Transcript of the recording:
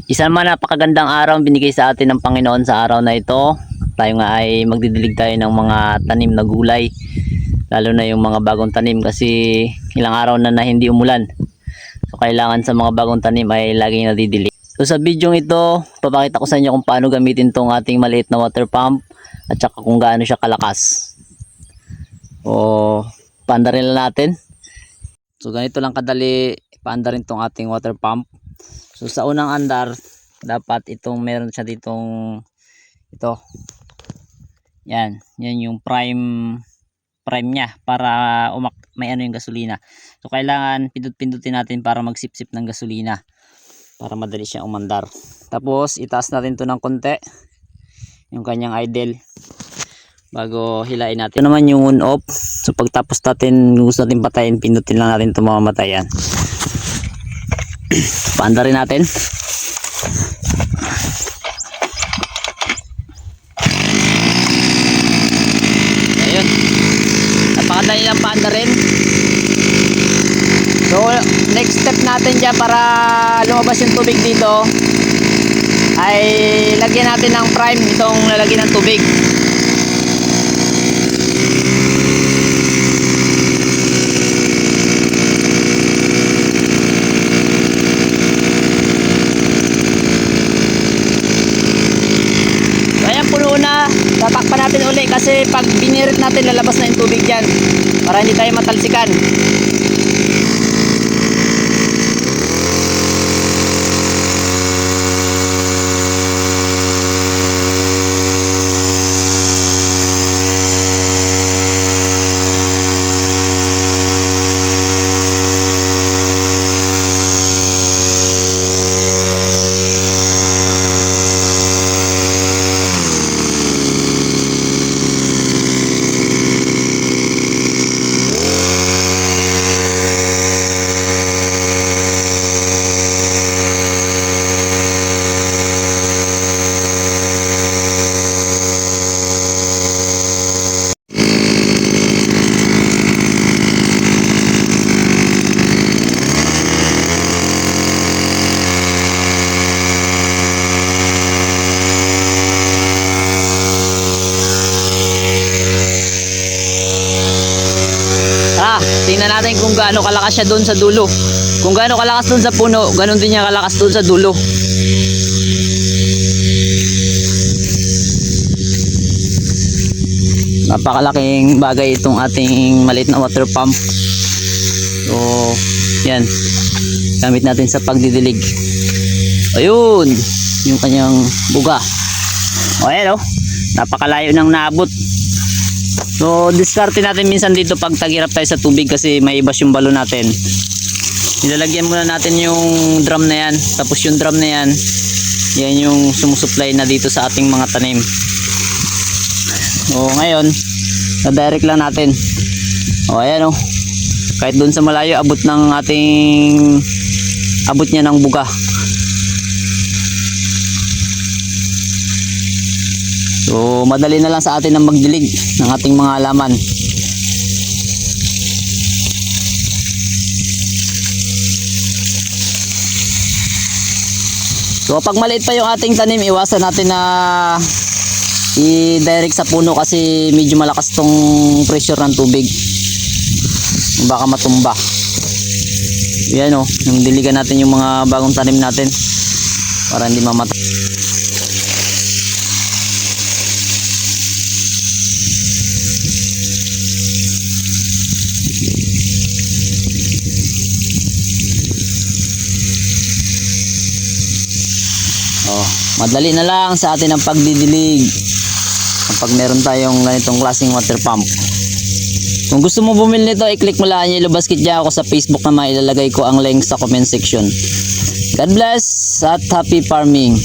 Isa naman napakagandang araw binigay sa atin ng Panginoon sa araw na ito. Tayo nga ay magdidilig tayo ng mga tanim na gulay. Lalo na yung mga bagong tanim kasi ilang araw na hindi umulan. So kailangan sa mga bagong tanim ay laging nadidilig. So sa video ito, papakita ko sa inyo kung paano gamitin tong ating maliit na water pump at saka kung gaano siya kalakas. O paandarin lang natin. So ganito lang kadali paandarin tong ating water pump. So sa unang andar, dapat itong meron siya ditong ito. Yan yung prime niya para may ano yung gasolina. So kailangan pindut-pindutin natin para magsipsip ng gasolina para madali siyang umandar. Tapos itaas natin to ng konti yung kanyang idle bago hilain natin. Ito naman yung on off. So pagtapos natin gusto natin patayin, pindutin lang natin itong mamamatay yan. Paandarin natin. Ayun, napakadali lang paandarin. So next step natin dyan para lumabas yung tubig dito ay lagyan natin ng prime itong lalagyan ng tubig. Tatakpan natin uli kasi pag binirit natin lalabas na yung tubig dyan para hindi tayo matalsikan. Tingnan natin kung gaano kalakas siya doon sa dulo. Kung gaano kalakas doon sa puno, ganoon din niya kalakas doon sa dulo. Napakalaking bagay itong ating maliit na water pump. So, yan. Gamit natin sa pagdidilig. Ayun, yung kanyang buga. O, ayan o. Napakalayo nang naabot. So diskarte natin minsan dito pag tagirap tayo sa tubig kasi may ibas yung balon natin. Nilalagyan muna natin yung drum na yan. Tapos yung drum na yan, yan yung sumusupply na dito sa ating mga tanim. So ngayon, na-direct lang natin. O ayan o. Kahit dun sa malayo, abot niya ng buga. So madali na lang sa atin ang magdilig ng ating mga halaman. So pag maliit pa yung ating tanim, iwasan natin na i-direct sa puno kasi medyo malakas tong pressure ng tubig. Baka matumba. Yan o, yung diligan natin yung mga bagong tanim natin para hindi mamatay. Madali na lang sa atin ang pagdidilig kapag meron tayong ganitong klaseng water pump. Kung gusto mo bumili nito, i-click mo lang yung Yellow Basket dyan ako sa Facebook na mailalagay ko ang link sa comment section. God bless at happy farming.